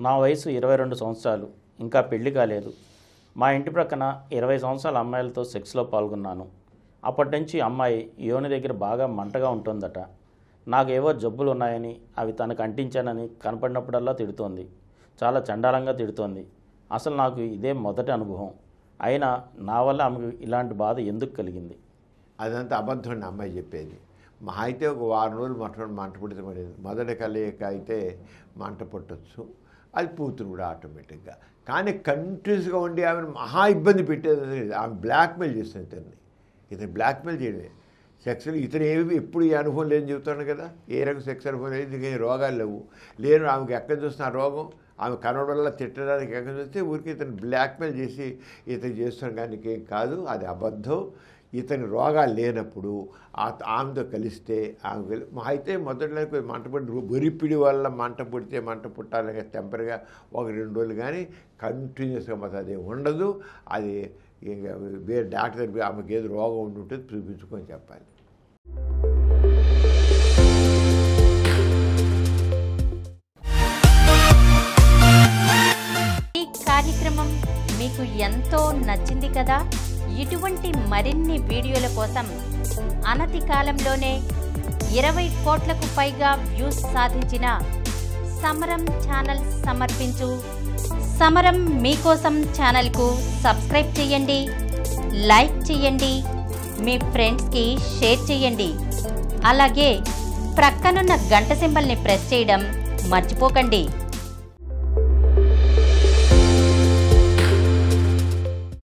నా వయసు 22 సంవత్సరాలు. ఇంకా పెళ్లి కాలేదు. మా ఇంటి ప్రక్కన 20 సంవత్సరాల అమ్మాయిలతో సెక్స్లో పాల్గొన్నాను. అప్పటి నుంచి అమ్మాయి యోని దగ్గర బాగా మంటగా ఉంటుందట. నాకేవో జబ్బులు ఉన్నాయని, అవి తనకు అంటించానని కనపడినప్పుడల్లా తిడుతోంది. చాలా చండాలంగా తిడుతోంది. అసలు నాకు ఇదే మొదటి అనుభవం. అయినా నా వల్ల ఆమెకు ఇలాంటి బాధ ఎందుకు కలిగింది? అదంతా అబద్ధం అమ్మాయి చెప్పేది. మా అయితే ఒక వారం రోజులు మంట పుడుతుంది. మొదటి కలయిక అయితే మంట పుట్టచ్చు, అది పూర్తిని కూడా ఆటోమేటిక్గా. కానీ కంటిన్యూస్గా ఉండి ఆమెను మహా ఇబ్బంది పెట్టేది. ఆమె బ్లాక్మెయిల్ చేస్తుంది ఇతను బ్లాక్మెయిల్ చేయలేదు. సెక్స్లో ఇతను ఎప్పుడు ఈ అనుభవం లేదని చెబుతాను కదా. ఏ రకం సెక్స్ అనుభవం లేదు, దీనికి రోగాలు లేవు. ఆమెకు ఎక్కడ చూస్తున్న రోగం, ఆమె కనబడల్లా తిట్టడానికి ఎక్కడ చూస్తే ఊరికి ఇతను బ్లాక్మెయిల్ చేసి ఇతను చేస్తున్నాను. కానీ ఇంకేం కాదు, అది అబద్ధం. ఇతని రోగాలు లేనప్పుడు ఆమెతో కలిస్తే ఆమె అయితే మొదట్లో మంట పుట్టి ఒరిపిడి వల్ల మంట పుడితే మంట పుట్టాలి టెంపరీగా 1-2 రోజులు, కానీ కంటిన్యూస్గా మాత్రం అది ఉండదు. అది వేరే డాక్టర్ దగ్గర ఆమెకి ఏదో రోగం ఉంటుంటే చూపించుకొని చెప్పాలి. ఈ కార్యక్రమం మీకు ఎంతో నచ్చింది కదా. ఇటువంటి మరిన్ని వీడియోల కోసం అనతి కాలంలోనే 20 కోట్లకు పైగా వ్యూస్ సాధించిన సమరం ఛానల్ సమర్పించు సమరం మీకోసం ఛానల్కు సబ్స్క్రైబ్ చేయండి, లైక్ చేయండి, మీ ఫ్రెండ్స్కి షేర్ చేయండి. అలాగే ప్రక్కనున్న గంట సింబల్ని ప్రెస్ చేయడం మర్చిపోకండి.